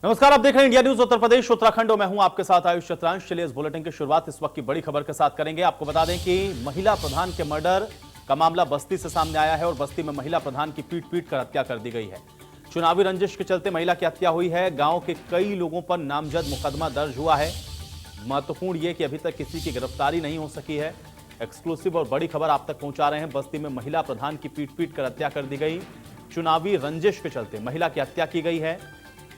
नमस्कार, आप देख रहे हैं इंडिया न्यूज उत्तर प्रदेश उत्तराखंड और मैं हूं आपके साथ आयुष चतुरांश। चलिए इस बुलेटिन की शुरुआत इस वक्त की बड़ी खबर के साथ करेंगे। आपको बता दें कि महिला प्रधान के मर्डर का मामला बस्ती से सामने आया है और बस्ती में महिला प्रधान की पीट कर हत्या कर दी गई है। चुनावी रंजिश के चलते महिला की हत्या हुई है। गांव के कई लोगों पर नामजद मुकदमा दर्ज हुआ है। महत्वपूर्ण यह कि अभी तक किसी की गिरफ्तारी नहीं हो सकी है। एक्सक्लूसिव और बड़ी खबर आप तक पहुंचा रहे हैं। बस्ती में महिला प्रधान की पीट कर हत्या कर दी गई। चुनावी रंजिश के चलते महिला की हत्या की गई है।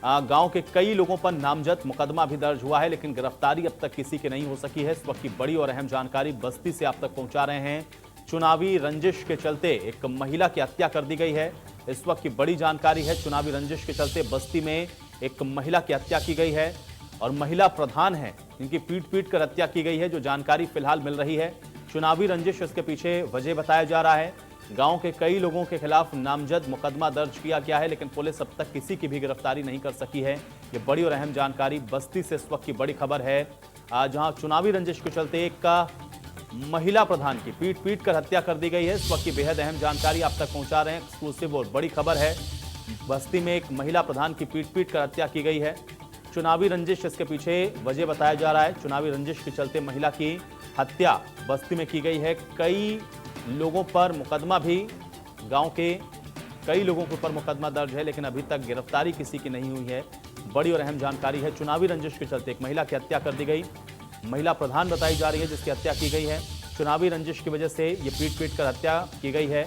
गांव के कई लोगों पर नामजद मुकदमा भी दर्ज हुआ है, लेकिन गिरफ्तारी अब तक किसी की नहीं हो सकी है। इस वक्त की बड़ी और अहम जानकारी बस्ती से आप तक पहुंचा रहे हैं। चुनावी रंजिश के चलते एक महिला की हत्या कर दी गई है। इस वक्त की बड़ी जानकारी है। चुनावी रंजिश के चलते बस्ती में एक महिला की हत्या की गई है और महिला प्रधान है इनकी पीट कर हत्या की गई है, जो जानकारी फिलहाल मिल रही है। चुनावी रंजिश इसके पीछे वजह बताया जा रहा है। गांव के कई लोगों के खिलाफ नामजद मुकदमा दर्ज किया गया है, लेकिन पुलिस अब तक किसी की भी गिरफ्तारी नहीं कर सकी है। ये बड़ी और अहम जानकारी बस्ती से इस वक्त की बड़ी खबर है, जहां चुनावी रंजिश के चलते एक महिला प्रधान की पीट कर हत्या कर दी गई है। इस वक्त की बेहद अहम जानकारी आप तक पहुंचा रहे हैं। एक्सक्लूसिव और बड़ी खबर है। बस्ती में एक महिला प्रधान की पीट कर हत्या की गई है। चुनावी रंजिश इसके पीछे वजह बताया जा रहा है। चुनावी रंजिश के चलते महिला की हत्या बस्ती में की गई है। कई लोगों पर मुकदमा भी, गांव के कई लोगों के ऊपर मुकदमा दर्ज है, लेकिन अभी तक गिरफ्तारी किसी की नहीं हुई है। बड़ी और अहम जानकारी है। चुनावी रंजिश के चलते एक महिला की हत्या कर दी गई। महिला प्रधान बताई जा रही है जिसकी हत्या की गई है। चुनावी रंजिश की वजह से ये पीट कर हत्या की गई है।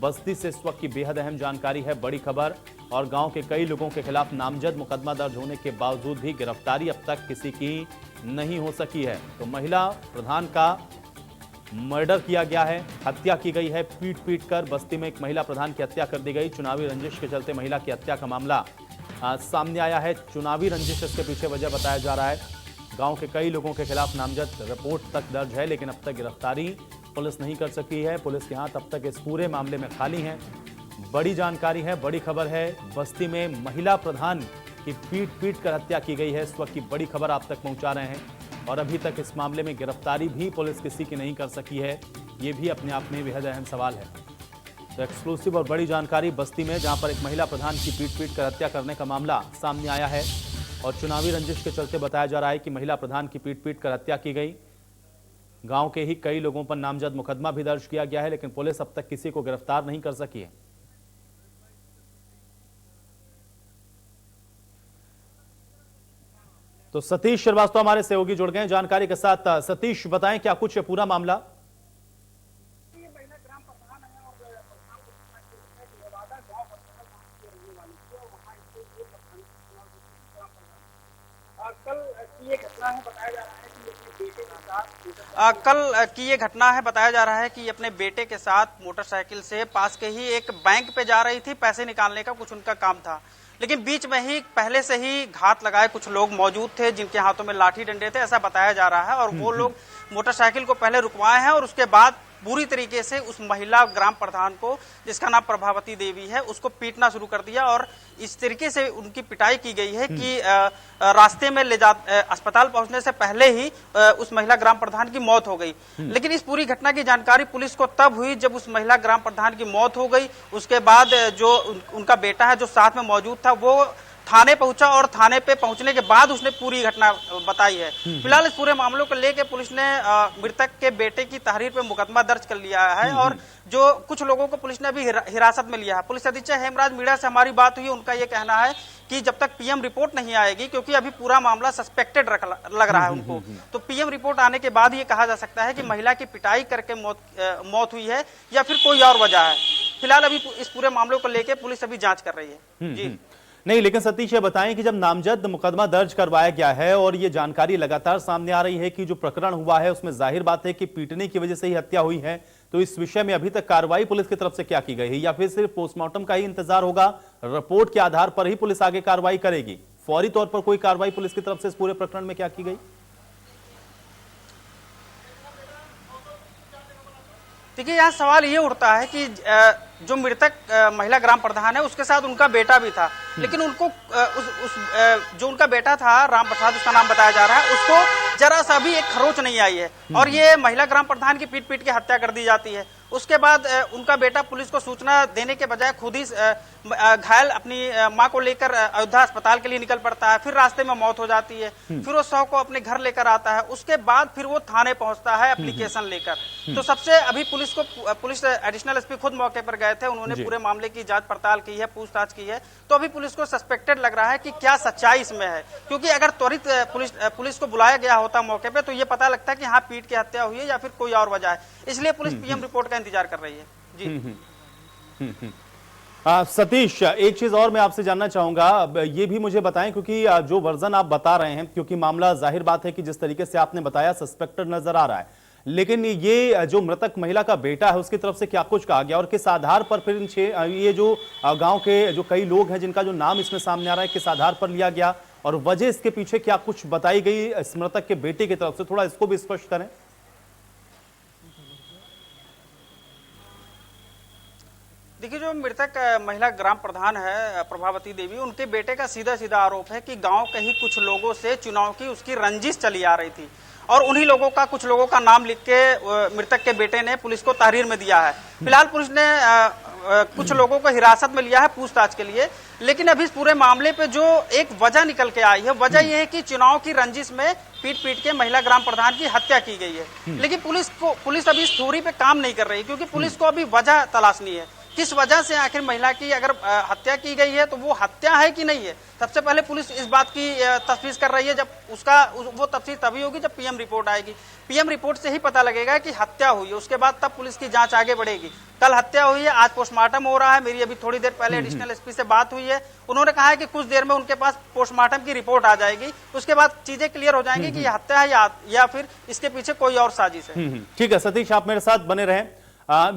बस्ती से इस वक्त की बेहद अहम जानकारी है, बड़ी खबर। और गांव के कई लोगों के खिलाफ नामजद मुकदमा दर्ज होने के बावजूद भी गिरफ्तारी अब तक किसी की नहीं हो सकी है। तो महिला प्रधान का मर्डर किया गया है, हत्या की गई है। पीट कर बस्ती में एक महिला प्रधान की हत्या कर दी गई। चुनावी रंजिश के चलते महिला की हत्या का मामला सामने आया है। चुनावी रंजिश इसके पीछे वजह बताया जा रहा है। गांव के कई लोगों के खिलाफ नामजद रिपोर्ट तक दर्ज है, लेकिन अब तक गिरफ्तारी पुलिस नहीं कर सकी है। पुलिस के हाथ अब तक इस पूरे मामले में खाली हैं। बड़ी जानकारी है, बड़ी खबर है। बस्ती में महिला प्रधान की पीट कर हत्या की गई है। इस वक्त की बड़ी खबर आप तक पहुंचा रहे हैं। और अभी तक इस मामले में गिरफ्तारी भी पुलिस किसी की नहीं कर सकी है। ये भी अपने आप में बेहद अहम सवाल है। तो एक्सक्लूसिव और बड़ी जानकारी बस्ती में, जहां पर एक महिला प्रधान की पीट कर हत्या करने का मामला सामने आया है और चुनावी रंजिश के चलते बताया जा रहा है कि महिला प्रधान की पीट कर हत्या की गई। गांव के ही कई लोगों पर नामजद मुकदमा भी दर्ज किया गया है, लेकिन पुलिस अब तक किसी को गिरफ्तार नहीं कर सकी है। तो सतीश श्रीवास्तव हमारे सहयोगी जुड़ गए जानकारी के साथ। सतीश, बताएं क्या कुछ है पूरा मामला? कल की ये घटना है। बताया जा रहा है कि अपने बेटे के साथ मोटरसाइकिल से पास के ही एक बैंक पे जा रही थी। पैसे निकालने का कुछ उनका काम था, लेकिन बीच में ही पहले से ही घात लगाए कुछ लोग मौजूद थे जिनके हाथों में लाठी डंडे थे, ऐसा बताया जा रहा है। और वो लोग मोटरसाइकिल को पहले रुकवाए हैं और उसके बाद पूरी तरीके से उस महिला ग्राम प्रधान को, जिसका नाम प्रभावती देवी है, उसको पीटना शुरू कर दिया। और इस तरीके से उनकी पिटाई की गई है कि रास्ते में अस्पताल पहुंचने से पहले ही उस महिला ग्राम प्रधान की मौत हो गई। लेकिन इस पूरी घटना की जानकारी पुलिस को तब हुई जब उस महिला ग्राम प्रधान की मौत हो गई। उसके बाद जो उनका बेटा है जो साथ में मौजूद था, वो थाने पहुंचा और थाने पे पहुंचने के बाद उसने पूरी घटना बताई है। फिलहाल इस पूरे मामलों को लेकर पुलिस ने मृतक के बेटे की तहरीर पे मुकदमा दर्ज कर लिया है और जो कुछ लोगों को पुलिस ने अभी हिरासत में लिया है। पुलिस अधीक्षक हेमराज मीणा से हमारी बात हुई। उनका ये कहना है कि जब तक पीएम रिपोर्ट नहीं आएगी, क्योंकि अभी पूरा मामला सस्पेक्टेड लग रहा है उनको, तो पीएम रिपोर्ट आने के बाद ये कहा जा सकता है कि महिला की पिटाई करके मौत हुई है या फिर कोई और वजह है। फिलहाल अभी इस पूरे मामलों को लेकर पुलिस अभी जांच कर रही है। जी नहीं, लेकिन सतीश ये बताएं कि जब नामजद मुकदमा दर्ज करवाया गया है और ये जानकारी लगातार सामने आ रही है कि जो प्रकरण हुआ है उसमें जाहिर बात है कि पीटने की वजह से ही हत्या हुई है, तो इस विषय में अभी तक कार्रवाई पुलिस की तरफ से क्या की गई है, या फिर सिर्फ पोस्टमार्टम का ही इंतजार होगा? रिपोर्ट के आधार पर ही पुलिस आगे कार्रवाई करेगी? फौरी तौर पर कोई कार्रवाई पुलिस की तरफ से इस पूरे प्रकरण में क्या की गई? देखिए, यहाँ सवाल ये उठता है कि जो मृतक महिला ग्राम प्रधान है उसके साथ उनका बेटा भी था, लेकिन उनको जो उनका बेटा था राम प्रसाद, उसका नाम बताया जा रहा है, उसको जरा सा भी एक खरोच नहीं आई है और ये महिला ग्राम प्रधान की पीट के हत्या कर दी जाती है। उसके बाद उनका बेटा पुलिस को सूचना देने के बजाय खुद ही घायल अपनी मां को लेकर अयोध्या अस्पताल के लिए निकल पड़ता है। फिर रास्ते में मौत हो जाती है। फिर वो शव को अपने घर लेकर आता है। उसके बाद फिर वो थाने पहुंचता है एप्लीकेशन लेकर। तो सबसे अभी पुलिस एडिशनल एसपी खुद मौके पर गए थे। उन्होंने पूरे मामले की जांच पड़ताल की है, पूछताछ की है। तो अभी पुलिस को सस्पेक्टेड लग रहा है कि क्या सच्चाई इसमें है, क्योंकि अगर त्वरित पुलिस को बुलाया गया होता मौके पे तो ये पता लगता है कि हाँ पीट की हत्या हुई है या फिर कोई और वजह है। इसलिए पुलिस पीएम रिपोर्ट का इंतजार कर रही है। जी सतीश, एक चीज और मैं आपसे जानना चाहूंगा, ये भी मुझे बताएं, क्योंकि जो वर्जन आप बता रहे हैं, क्योंकि मामला जाहिर बात है कि जिस तरीके से आपने बताया सस्पेक्टेड नजर आ रहा है, लेकिन ये जो मृतक महिला का बेटा है उसकी तरफ से क्या कुछ कहा गया और किस आधार पर फिर ये जो गांव के जो कई लोग हैं जिनका जो नाम इसमें सामने आ रहा है, किस आधार पर लिया गया और वजह इसके पीछे क्या कुछ बताई गई इस मृतक के बेटे की तरफ से, थोड़ा इसको भी स्पष्ट करें। देखिए, जो मृतक महिला ग्राम प्रधान है प्रभावती देवी, उनके बेटे का सीधा सीधा आरोप है कि गांव के ही कुछ लोगों से चुनाव की उसकी रंजिश चली आ रही थी और उन्हीं लोगों का, कुछ लोगों का नाम लिख के मृतक के बेटे ने पुलिस को तहरीर में दिया है। फिलहाल पुलिस ने कुछ लोगों को हिरासत में लिया है पूछताछ के लिए, लेकिन अभी इस पूरे मामले पे जो एक वजह निकल के आई है, वजह यह है कि चुनाव की रंजिश में पीट के महिला ग्राम प्रधान की हत्या की गई है। लेकिन पुलिस अभी इस थ्योरी पे काम नहीं कर रही, क्योंकि पुलिस को अभी वजह तलाशनी है, किस वजह से आखिर महिला की अगर हत्या की गई है तो वो हत्या है कि नहीं है। सबसे पहले पुलिस इस बात की तफ्तीश कर रही है। जब वो तफ्तीश तभी होगी जब पीएम रिपोर्ट आएगी। पीएम रिपोर्ट से ही पता लगेगा कि हत्या हुई है, उसके बाद तब पुलिस की जांच आगे बढ़ेगी। कल हत्या हुई है, आज पोस्टमार्टम हो रहा है। मेरी अभी थोड़ी देर पहले एडिशनल एसपी से बात हुई है, उन्होंने कहा है कि कुछ देर में उनके पास पोस्टमार्टम की रिपोर्ट आ जाएगी, उसके बाद चीजें क्लियर हो जाएंगी कि यह हत्या है या फिर इसके पीछे कोई और साजिश है। ठीक है सतीश, आप मेरे साथ बने रहें।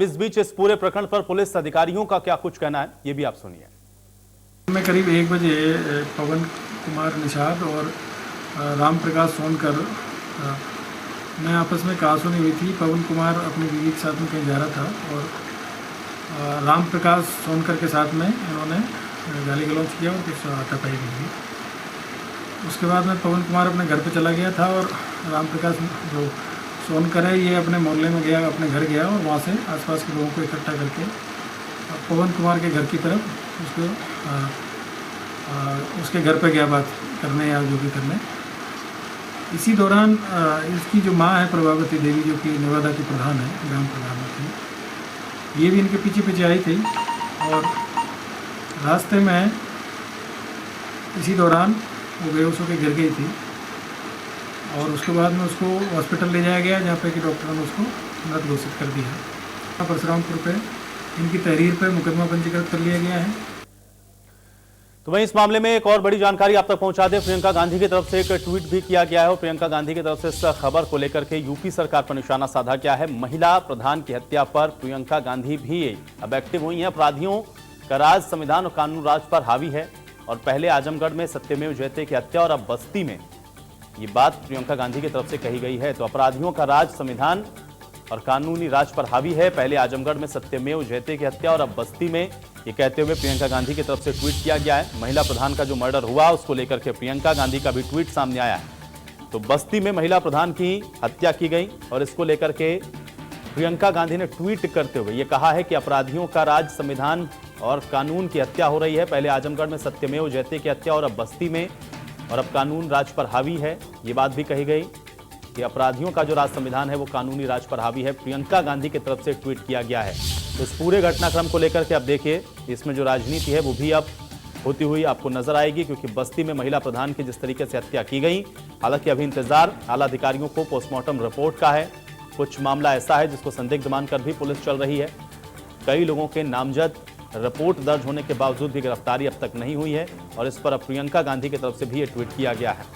इस बीच इस पूरे प्रकरण पर पुलिस अधिकारियों का क्या कुछ कहना है, ये भी आप सुनिए। मैं करीब 1 बजे पवन कुमार निषाद और राम प्रकाश सोनकर में आपस में कहासुनी हुई थी। पवन कुमार अपनी बीवी के साथ में कहीं जा रहा था और राम प्रकाश सोनकर के साथ में इन्होंने गाली गलौज किया और कुछ हाथापाई भी हुई। उसके बाद में पवन कुमार अपने घर पे चला गया था और राम प्रकाश जो सोनकर है ये अपने मोहल्ले में गया, अपने घर गया और वहाँ से आसपास के लोगों को इकट्ठा करके पवन कुमार के घर की तरफ उसके घर पे गया बात करने या जो भी करने। इसी दौरान इसकी जो माँ है प्रभावती देवी, जो कि नवादा की प्रधान है, ग्राम प्रधान थी, ये भी इनके पीछे पीछे आई थी और रास्ते में इसी दौरान वो बेहोश होकर गिर गई थी और उसके बाद में उसको हॉस्पिटल ले जाया गया, जहाँ पे कि डॉक्टरों ने उसको मृत घोषित कर दिया। परशुरामपुर पे इनकी तहरीर पे मुकदमा पंजीकृत कर लिया गया है। तो वहीं इस मामले में एक और बड़ी जानकारी आप तक पहुंचा दें, प्रियंका गांधी की तरफ से एक ट्वीट भी किया गया है और प्रियंका गांधी की तरफ से इस खबर को लेकर के यूपी सरकार पर निशाना साधा गया है। महिला प्रधान की हत्या पर प्रियंका गांधी भी अब एक्टिव हुई हैं। अपराधियों का राज संविधान और कानून राज पर हावी है और पहले आजमगढ़ में सत्यमेव जयते की हत्या और अब बस्ती में, ये बात प्रियंका गांधी की तरफ से कही गई है। तो अपराधियों का राज संविधान और कानूनी राज पर हावी है, पहले आजमगढ़ में सत्यमेव जयते की हत्या और अब बस्ती में, ये कहते हुए प्रियंका गांधी की तरफ से ट्वीट किया गया है। महिला प्रधान का जो मर्डर हुआ उसको लेकर के प्रियंका गांधी का भी ट्वीट सामने आया है। तो बस्ती में महिला प्रधान की हत्या की गई और इसको लेकर के प्रियंका गांधी ने ट्वीट करते हुए ये कहा है कि अपराधियों का राज संविधान और कानून की हत्या हो रही है, पहले आजमगढ़ में सत्यमेव जयते की हत्या और अब बस्ती में, और अब कानून राज पर हावी है। ये बात भी कही गई कि अपराधियों का जो राज संविधान है वो कानूनी राज पर हावी है, प्रियंका गांधी की तरफ से ट्वीट किया गया है। तो इस पूरे घटनाक्रम को लेकर के अब देखिए इसमें जो राजनीति है वो भी अब होती हुई आपको नजर आएगी, क्योंकि बस्ती में महिला प्रधान की जिस तरीके से हत्या की गई, हालांकि अभी इंतजार आला अधिकारियों को पोस्टमार्टम रिपोर्ट का है। कुछ मामला ऐसा है जिसको संदिग्ध मानकर भी पुलिस चल रही है। कई लोगों के नामजद रिपोर्ट दर्ज होने के बावजूद भी गिरफ्तारी अब तक नहीं हुई है और इस पर अब प्रियंका गांधी की तरफ से भी ये ट्वीट किया गया है।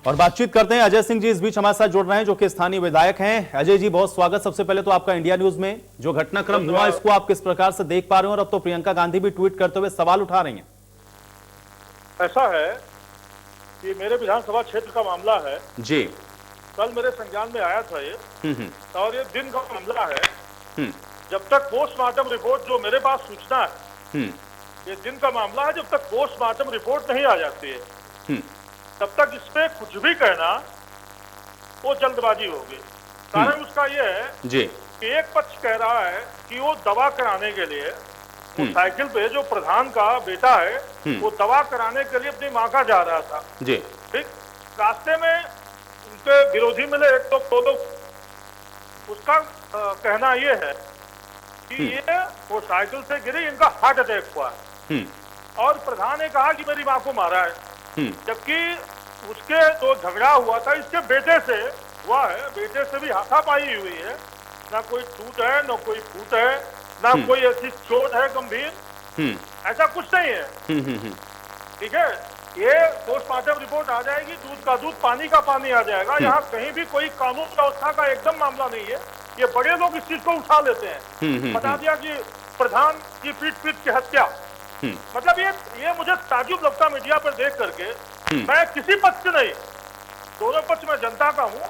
और बातचीत करते हैं, अजय सिंह जी इस बीच हमारे साथ जुड़ रहे हैं जो कि स्थानीय विधायक हैं। अजय जी बहुत स्वागत। सबसे पहले तो आपका इंडिया न्यूज में जो घटनाक्रम हुआ इसको आप किस प्रकार से देख पा रहे हैं और अब तो प्रियंका गांधी भी ट्वीट करते हुए सवाल उठा रही हैं। ऐसा है कि मेरे विधानसभा क्षेत्र का मामला है जी, कल मेरे संज्ञान में आया था ये और ये दिन का मामला है। जब तक पोस्टमार्टम रिपोर्ट, जो मेरे पास सूचना है, ये दिन का मामला है, जब तक पोस्टमार्टम रिपोर्ट नहीं आ जाती है तब तक इस पे कुछ भी कहना वो जल्दबाजी होगी। कारण उसका ये है जी कि एक पक्ष कह रहा है कि वो दवा कराने के लिए वो साइकिल पे जो प्रधान का बेटा है वो दवा कराने के लिए अपनी माँ का जा रहा था। जी ठीक, रास्ते में उनके विरोधी मिले एक तो दो लोग। उसका कहना ये है कि ये वो साइकिल से गिरी, इनका हार्ट अटैक हुआ है। और प्रधान ने कहा कि मेरी माँ को मारा है, जबकि उसके जो झगड़ा हुआ था इसके बेटे से हुआ है। बेटे से भी हाथापाई हुई है, ना कोई टूट है ना कोई फूट है, ना कोई ऐसी चोट है गंभीर, ऐसा कुछ नहीं है। ठीक है, ये पोस्टमार्टम रिपोर्ट आ जाएगी, दूध का दूध पानी का पानी आ जाएगा। यहाँ कहीं भी कोई कानून व्यवस्था का एकदम मामला नहीं है। ये बड़े लोग इस चीज को उठा लेते हैं। बता दिया कि प्रधान की पीट की हत्या, मतलब ये मुझे ताजुब लगता मीडिया पर देख करके। मैं किसी पक्ष से नहीं, दोनों पक्ष में जनता का हूँ,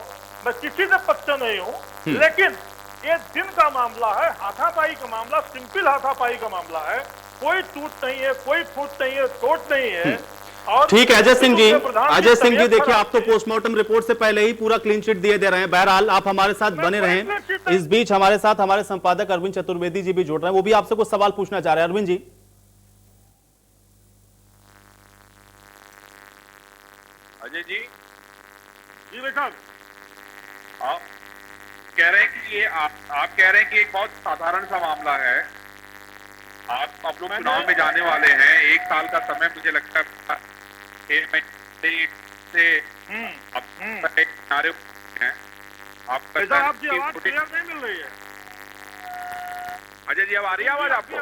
मैं किसी से पक्ष से नहीं हूँ, लेकिन ये दिन का मामला है, हाथापाई का मामला, सिंपल हाथापाई का मामला है। कोई टूट नहीं है, कोई फूट नहीं है, चोट नहीं है। और ठीक है अजय सिंह जी, अजय सिंह जी देखिए, आप तो खराब पोस्टमार्टम रिपोर्ट से पहले ही पूरा क्लीन चिट दिए दे रहे हैं। बहरहाल आप हमारे साथ बने कोई रहें। clean sheet नहीं। इस बीच हमारे साथ हमारे संपादक अरविंद चतुर्वेदी जी भी जुड़ रहे हैं, वो भी आपसे कुछ सवाल पूछना चाह रहे हैं। अरविंद जी। अजय जी, जी बेटा, आप कह रहे हैं कि ये आप कह रहे हैं कि एक बहुत साधारण सा मामला है। आप लोग चुनाव में जाने वाले हैं, 1 साल का समय मुझे लगता है 6 महीने से आप किनारे हैं। बेटा आपकी आवाज क्लियर नहीं मिल रही है। अजय जी, अब आ रही है आवाज आपको?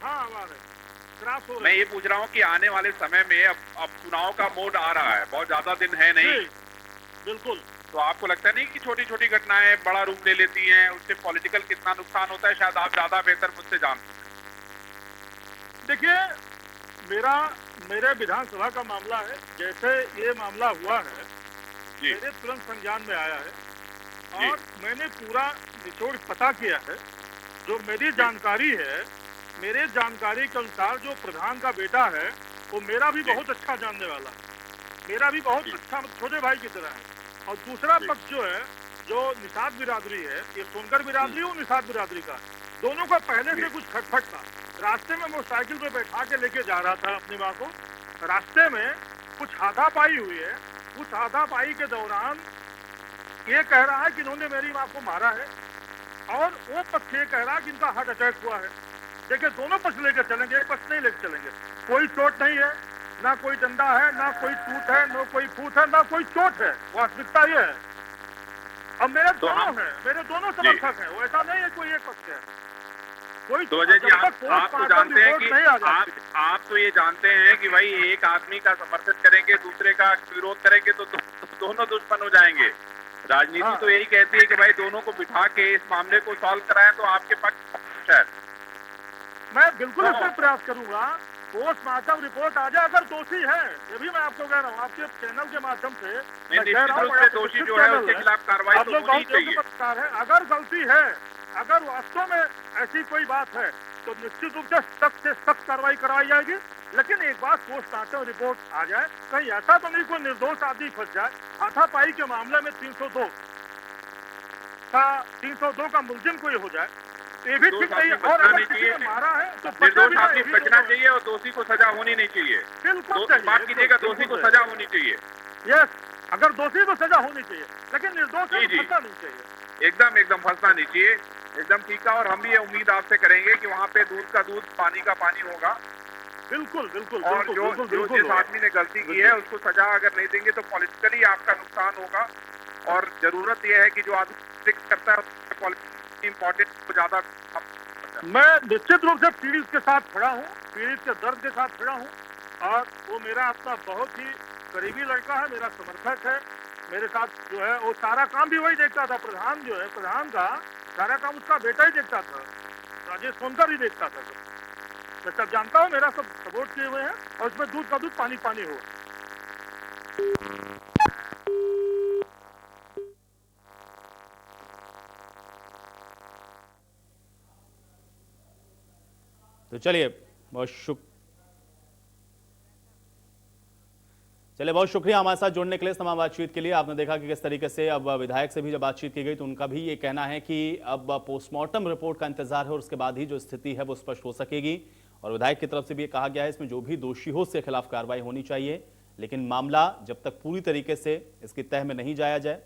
हाँ आवाज है, क्रॉस हो रही है। मैं ये पूछ रहा हूँ कि आने वाले समय में अब चुनाव का मोड आ रहा है, बहुत ज्यादा दिन है नहीं। बिल्कुल। तो आपको लगता नहीं कि छोटी छोटी घटनाएं बड़ा रूप ले लेती हैं, उससे पॉलिटिकल कितना नुकसान होता है, शायद आप ज्यादा बेहतर मुझसे जानते हैं। देखिए, मेरे विधानसभा का मामला है, जैसे ये मामला हुआ है मेरे तुरंत संज्ञान में आया है और मैंने पूरा निचोड़ पता किया है। जो मेरी जानकारी है, मेरे जानकारी के अनुसार जो प्रधान का बेटा है वो मेरा भी बहुत अच्छा जानने वाला है, मेरा भी बहुत अच्छा छोटे भाई की तरह है। और दूसरा पक्ष जो है, जो निषाद बिरादरी है, ये सोनकर बिरादरी और निषाद बिरादरी का, दोनों का पहले से कुछ खटपट था। रास्ते में वो साइकिल पे बैठा के लेके जा रहा था अपनी माँ को, रास्ते में कुछ हाथापाई हुई है। उस हाथापाई के दौरान ये कह रहा है कि इन्होंने मेरी माँ को मारा है और वो पक्ष ये कह रहा है कि इनका हार्ट अटैक हुआ है। देखिए, दोनों पक्ष लेकर चलेंगे, एक पक्ष नहीं लेकर चलेंगे। कोई चोट नहीं है, ना कोई डंडा है, ना कोई टूट है, ना कोई फूट है, ना कोई चोट है। वास्तविकता ये है। अब मेरे दोनों हैं, मेरे दोनों समर्थक हैं, वो ऐसा नहीं है कोई एक पक्ष है। कोई तो अजय जी, आप तो जानते हैं कि आप तो ये जानते हैं कि भाई एक आदमी का समर्थन करेंगे, दूसरे का विरोध करेंगे तो दोनों दुश्मन हो जाएंगे। राजनीति तो यही कहती है कि भाई दोनों को बिठा के इस मामले को सॉल्व कराएं तो आपके पक्ष है। मैं बिल्कुल इसका प्रयास करूंगा। पोस्टमार्टम रिपोर्ट आ जाए, अगर दोषी है, ये भी मैं आपको कह रहा हूँ, आपके चैनल के माध्यम से निश्चित रूप से दोषी जो है उसके खिलाफ कार्रवाई तो होनी चाहिए। अगर गलती है, अगर वास्तव में ऐसी कोई बात है तो निश्चित रूप से सख्त कार्रवाई कराई जाएगी। लेकिन एक बात, पोस्टमार्टम रिपोर्ट आ जाए, कहीं ऐसा तो नहीं कोई निर्दोष आदमी फंस जाए। हाथापाई के मामले में 302 का मुलजिम कोई हो जाए, ये भी ठीक नहीं है। और अगर किसी ने मारा है तो निर्दोष आदमी बचना चाहिए और दोषी को सजा होनी नहीं चाहिए। बिल्कुल बात कीजिएगा, दोषी को सजा होनी चाहिए। यस, अगर दोषी तो सजा होनी चाहिए, लेकिन निर्दोष फंसना नहीं चाहिए। एकदम फंसना नहीं चाहिए, एकदम ठीक है। और हम भी ये उम्मीद आपसे करेंगे कि वहाँ पे दूध का दूध पानी का पानी होगा। बिल्कुल बिल्कुल। और जो जिस आदमी ने गलती की है उसको सजा अगर नहीं देंगे तो पॉलिटिकली आपका नुकसान होगा। और जरूरत यह है कि जो आदमी करता है इम्पोर्टेंट को ज्यादा। मैं निश्चित रूप से पीड़ित के साथ खड़ा हूँ, पीड़ित के दर्द के साथ खड़ा हूँ। और वो मेरा अपना बहुत ही करीबी लड़का है, मेरा समर्थक है। मेरे साथ जो है वो सारा काम भी वही देखता था। प्रधान जो है, प्रधान का सारा काम उसका बेटा ही देखता था, राजेश सोनकर ही देखता था। मैं सब जानता हूँ, मेरा सब सपोर्ट किए हुए हैं और उसमें दूध का दूध पानी पानी हो। तो चलिए, बहुत चलिए, बहुत शुक्रिया हमारे साथ जुड़ने के लिए, तमाम बातचीत के लिए। आपने देखा कि किस तरीके से अब विधायक से भी जब बातचीत की गई तो उनका भी ये कहना है कि अब पोस्टमार्टम रिपोर्ट का इंतजार है और उसके बाद ही जो स्थिति है वो स्पष्ट हो सकेगी। और विधायक की तरफ से भी ये कहा गया है इसमें जो भी दोषी हो उसके खिलाफ कार्रवाई होनी चाहिए, लेकिन मामला जब तक पूरी तरीके से इसकी तह में नहीं जाया जाए,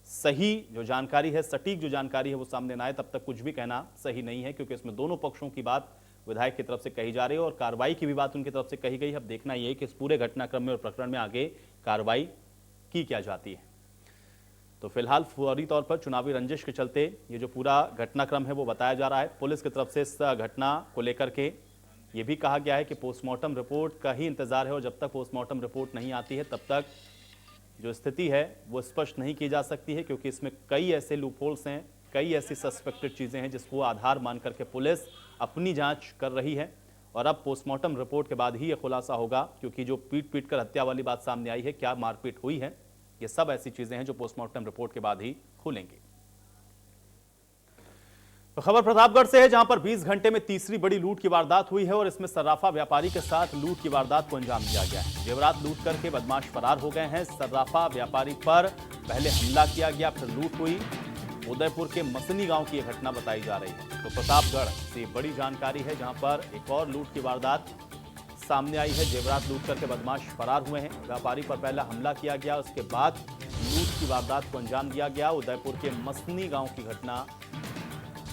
सही जो जानकारी है, सटीक जो जानकारी है वो सामने ना आए, तब तक कुछ भी कहना सही नहीं है, क्योंकि इसमें दोनों पक्षों की बात विधायक की तरफ से कही जा रही है और कार्रवाई की भी बात उनकी तरफ से कही गई है। अब देखना यह है कि इस पूरे घटनाक्रम में और प्रकरण में आगे कार्रवाई की क्या जाती है। तो फिलहाल फौरी तौर पर चुनावी रंजिश के चलते ये जो पूरा घटनाक्रम है वो बताया जा रहा है। पुलिस की तरफ से इस घटना को लेकर के ये भी कहा गया है कि पोस्टमार्टम रिपोर्ट का ही इंतजार है और जब तक पोस्टमार्टम रिपोर्ट नहीं आती है तब तक जो स्थिति है वो स्पष्ट नहीं की जा सकती है, क्योंकि इसमें कई ऐसे लूपहोल्स हैं, कई ऐसी सस्पेक्टेड चीज़ें हैं जिसको आधार मान करके पुलिस अपनी जांच कर रही है। और अब पोस्टमार्टम रिपोर्ट के बाद ही ये खुलासा होगा, क्योंकि जो पीट कर हत्या वाली बात सामने आई है, क्या मारपीट हुई है, ये सब ऐसी चीज़ें हैं जो पोस्टमार्टम रिपोर्ट के बाद ही खुलेंगी। तो खबर प्रतापगढ़ से है, जहां पर 20 घंटे में तीसरी बड़ी लूट की वारदात हुई है और इसमें सर्राफा व्यापारी के साथ लूट की वारदात को अंजाम दिया गया है। जेवरात लूट करके बदमाश फरार हो गए हैं। सर्राफा व्यापारी पर पहले हमला किया गया, फिर लूट हुई। उदयपुर के मसनी गांव की यह घटना बताई जा रही है। तो प्रतापगढ़ से बड़ी जानकारी है, जहां पर एक और लूट की वारदात सामने आई है। जेवरात लूट करके बदमाश फरार हुए हैं। व्यापारी पर पहले हमला किया गया, उसके बाद लूट की वारदात को अंजाम दिया गया। उदयपुर के मसनी गांव की घटना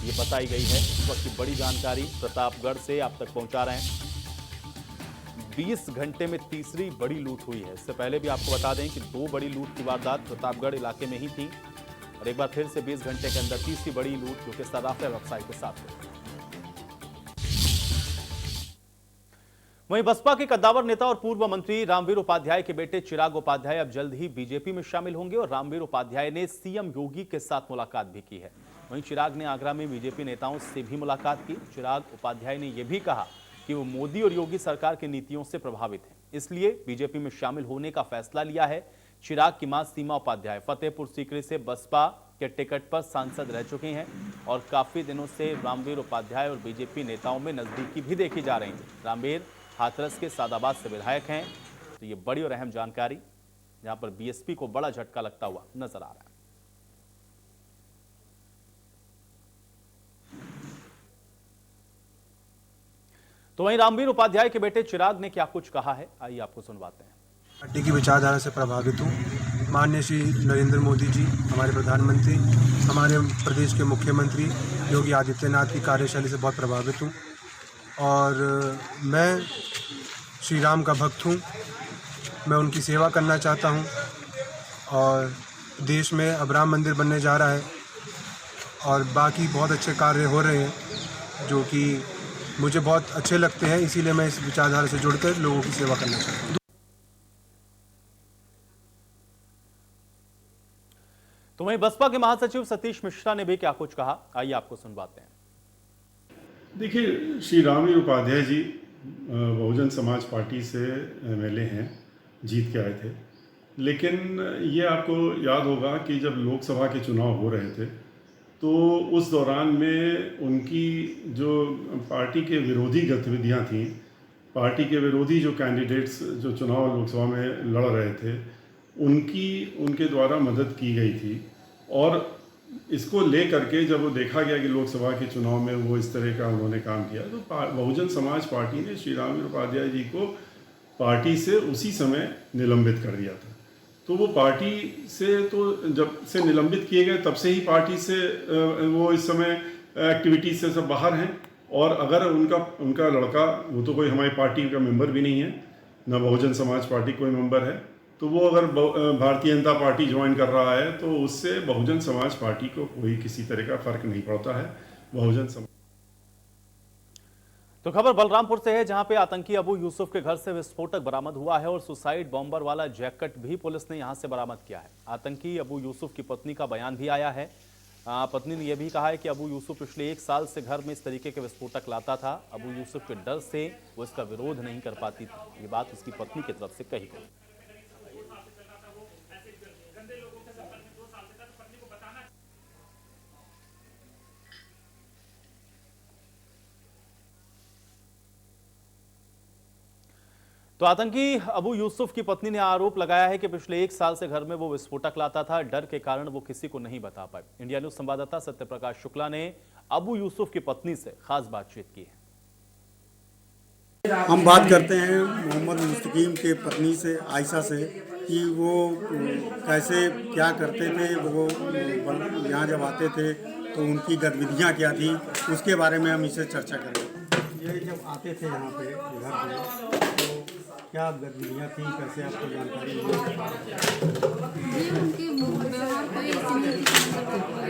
ये बताई गई है। इस वक्त की बड़ी जानकारी प्रतापगढ़ से आप तक पहुंचा रहे हैं। 20 घंटे में तीसरी बड़ी लूट हुई है। इससे पहले भी आपको बता दें कि 2 बड़ी लूट की वारदात प्रतापगढ़ इलाके में ही थी और एक बार फिर से 20 घंटे के अंदर तीसरी बड़ी लूट, जो कि सर्राफा व्यवसाय के साथ हुई। वहीं बसपा के कद्दावर नेता और पूर्व मंत्री रामवीर उपाध्याय के बेटे चिराग उपाध्याय अब जल्द ही बीजेपी में शामिल होंगे और रामवीर उपाध्याय ने सीएम योगी के साथ मुलाकात भी की है। वहीं चिराग ने आगरा में बीजेपी नेताओं से भी मुलाकात की। चिराग उपाध्याय ने यह भी कहा कि वो मोदी और योगी सरकार की नीतियों से प्रभावित हैं, इसलिए बीजेपी में शामिल होने का फैसला लिया है। चिराग की मां सीमा उपाध्याय फतेहपुर सीकरी से बसपा के टिकट पर सांसद रह चुके हैं और काफी दिनों से रामवीर उपाध्याय और बीजेपी नेताओं में नजदीकी भी देखी जा रही है। रामवीर हाथरस के सादाबाद से विधायक हैं। तो ये बड़ी और अहम जानकारी, जहां पर बीएसपी को बड़ा झटका लगता हुआ नजर आ रहा है। तो वहीं रामवीर उपाध्याय के बेटे चिराग ने क्या कुछ कहा है, आइए आपको सुनवाते हैं। पार्टी की विचारधारा से प्रभावित हूँ। माननीय श्री नरेंद्र मोदी जी, हमारे प्रधानमंत्री, हमारे प्रदेश के मुख्यमंत्री योगी आदित्यनाथ की कार्यशैली से बहुत प्रभावित हूँ और मैं श्री राम का भक्त हूँ। मैं उनकी सेवा करना चाहता हूँ और देश में अब राम मंदिर बनने जा रहा है और बाकी बहुत अच्छे कार्य हो रहे हैं जो कि मुझे बहुत अच्छे लगते हैं, इसीलिए मैं इस विचारधारा से जुड़कर लोगों की सेवा करना चाहता हूँ। तो वहीं बसपा के महासचिव सतीश मिश्रा ने भी क्या कुछ कहा, आइए आपको सुनवाते हैं। देखिए, श्री रामवीर उपाध्याय जी बहुजन समाज पार्टी से एमएलए हैं, जीत के आए थे, लेकिन ये आपको याद होगा कि जब लोकसभा के चुनाव हो रहे थे तो उस दौरान में उनकी जो पार्टी के विरोधी गतिविधियां थीं, पार्टी के विरोधी जो कैंडिडेट्स जो चुनाव लोकसभा में लड़ रहे थे, उनके द्वारा मदद की गई थी। और इसको ले करके जब वो देखा गया कि लोकसभा के चुनाव में वो इस तरह का उन्होंने काम किया, तो बहुजन समाज पार्टी ने श्री रामवीर उपाध्याय जी को पार्टी से उसी समय निलंबित कर दिया था। तो वो पार्टी से तो जब से निलंबित किए गए तब से ही पार्टी से वो इस समय एक्टिविटीज से सब बाहर हैं। और अगर उनका लड़का, वो तो कोई हमारी पार्टी का मेंबर भी नहीं है, न बहुजन समाज पार्टी कोई मेंबर है, तो वो अगर भारतीय जनता पार्टी ज्वाइन कर रहा है तो उससे बहुजन समाज पार्टी को कोई किसी तरह का फर्क नहीं पड़ता है। बहुजन समाज। तो खबर बलरामपुर से है, जहां पे आतंकी अबू यूसुफ के घर से विस्फोटक बरामद हुआ है और सुसाइड बॉम्बर वाला जैकेट भी पुलिस ने यहां से बरामद किया है। आतंकी अबू यूसुफ की पत्नी का बयान भी आया है। पत्नी ने यह भी कहा है कि अबू यूसुफ पिछले 1 साल से घर में इस तरीके के विस्फोटक लाता था। अबू यूसुफ के डर से वो इसका विरोध नहीं कर पाती थी। ये बात उसकी पत्नी की तरफ से कही गई। तो तो आतंकी अबू यूसुफ की पत्नी ने आरोप लगाया है कि पिछले 1 साल से घर में वो विस्फोटक लाता था। डर के कारण वो किसी को नहीं बता पाए। इंडिया न्यूज संवाददाता सत्यप्रकाश शुक्ला ने अबू यूसुफ की पत्नी से खास बातचीत की है। हम बात करते हैं मोहम्मद मुस्तकीम के पत्नी से, आयशा से, कि वो कैसे क्या करते थे। वो यहाँ जब आते थे तो उनकी गतिविधियाँ क्या थी, उसके बारे में हम इससे चर्चा करेंगे। ये जब आते थे यहाँ पे घर पे तो क्या गतिविधियाँ थी, कैसे आपको जानकारी ये उनके व्यवहार कोई ऐसी नहीं थी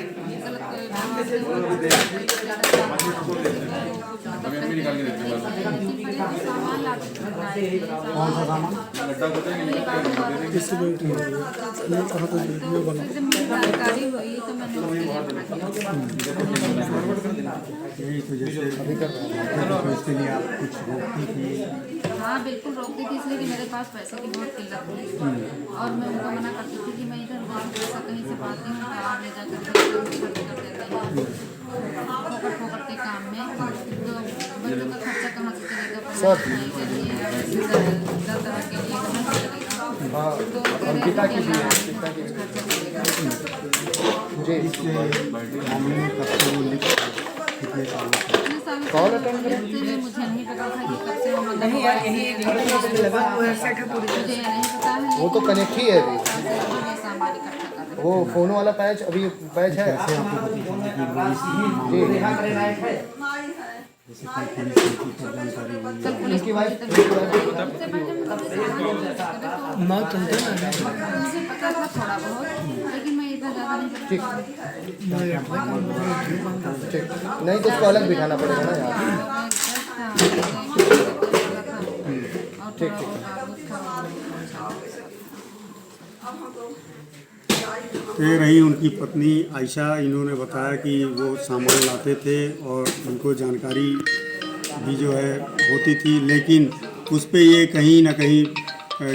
सामान लाते जानकारी हुई तो यही तो जैसे अभी कर तो इसके लिए आप कुछ रोकती थी? हाँ बिल्कुल रोकती थी, इसलिए कि मेरे पास पैसे की बहुत किल्लत थी और मैं उनको मना करती थी कि मैं इधर पैसा कहीं से पाती हूँ तो आप ले जाकर खर्च कर देते हैं फोकट के काम में। तो बच्चों का खर्चा कहाँ से चलेगा, पढ़ाई के लिए दर तरह के लिए कहाँ से चलेगा, मुझे इससे मामले में कब से कितने साल मुझे नहीं पता था कि कब से मुझे नहीं पता है। वो तो कनेक्ट ही है अभी, सामान इकट्ठा कर रहे वो फोन वाला पैच अभी पैच है। पुलिस की बात मुझे पता था थोड़ा बहुत, लेकिन मैं इतना ज़्यादा नहीं नहीं तो उसको अलग बिठाना पड़ेगा ना यार। ठीक। ये रही उनकी पत्नी आयशा। इन्होंने बताया कि वो सामान लाते थे और उनको जानकारी भी जो है होती थी, लेकिन उस पे ये कहीं ना कहीं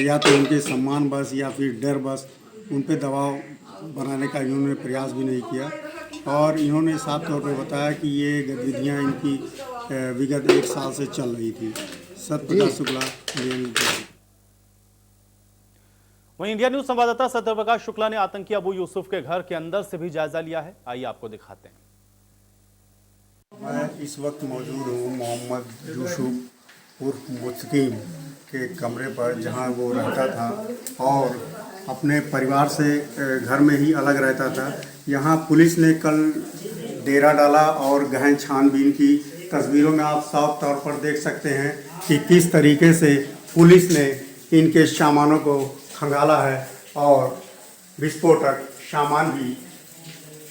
या तो उनके सम्मान बस या फिर डर बस उन पे दबाव बनाने का इन्होंने प्रयास भी नहीं किया। और इन्होंने साफ तौर पे बताया कि ये गतिविधियाँ इनकी विगत 1 साल से चल रही थी। Satyaprakash Shukla, India news. वहीं इंडिया न्यूज संवाददाता सत्यप्रकाश शुक्ला ने आतंकी अबू यूसुफ के घर के अंदर से भी जायजा लिया है। आइए आपको दिखाते हैं। मैं इस वक्त मौजूद हूँ मोहम्मद यूसुफ उर्फ मुस्तकीम के कमरे पर, जहाँ वो रहता था और अपने परिवार से घर में ही अलग रहता था। यहाँ पुलिस ने कल डेरा डाला और गहन छानबीन की। तस्वीरों में आप साफ तौर पर देख सकते हैं कि किस तरीके से पुलिस ने इनके सामानों को खंगाला है और विस्फोटक सामान भी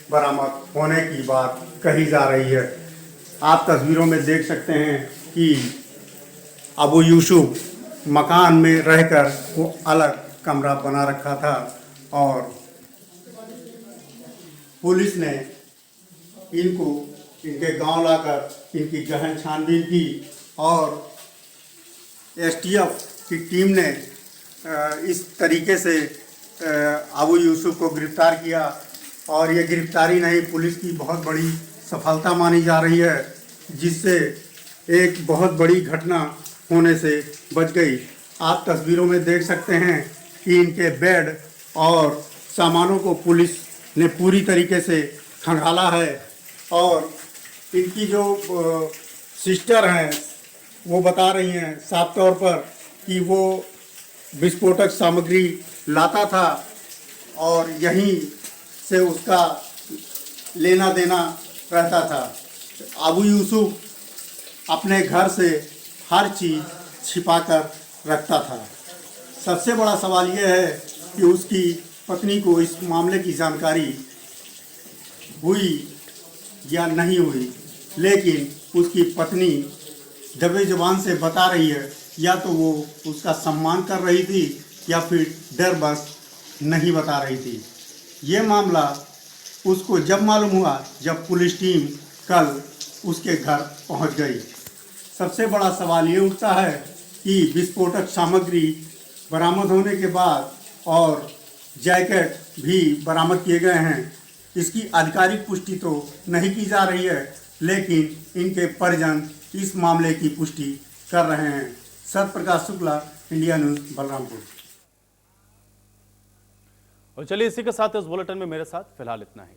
बरामद होने की बात कही जा रही है। आप तस्वीरों में देख सकते हैं कि अबू यूसुफ मकान में रहकर वो अलग कमरा बना रखा था और पुलिस ने इनके गांव लाकर इनकी गहन छानबीन की और एसटीएफ की टीम ने इस तरीके से अबू यूसुफ को गिरफ्तार किया। और ये गिरफ्तारी नहीं, पुलिस की बहुत बड़ी सफलता मानी जा रही है, जिससे एक बहुत बड़ी घटना होने से बच गई। आप तस्वीरों में देख सकते हैं कि इनके बेड और सामानों को पुलिस ने पूरी तरीके से खंगाला है। और इनकी जो सिस्टर हैं वो बता रही हैं साफ तौर पर कि वो विस्फोटक सामग्री लाता था और यहीं से उसका लेना देना रहता था। अबू यूसुफ अपने घर से हर चीज़ छिपाकर रखता था। सबसे बड़ा सवाल यह है कि उसकी पत्नी को इस मामले की जानकारी हुई या नहीं हुई, लेकिन उसकी पत्नी दबे ज़ुबान से बता रही है या तो वो उसका सम्मान कर रही थी या फिर डर बस नहीं बता रही थी। ये मामला उसको जब मालूम हुआ जब पुलिस टीम कल उसके घर पहुंच गई। सबसे बड़ा सवाल ये उठता है कि विस्फोटक सामग्री बरामद होने के बाद और जैकेट भी बरामद किए गए हैं, इसकी आधिकारिक पुष्टि तो नहीं की जा रही है, लेकिन इनके परिजन इस मामले की पुष्टि कर रहे हैं। Satyaprakash Shukla, India news Balrampur. और चलिए इसी के साथ इस बुलेटिन में मेरे साथ फिलहाल इतना ही।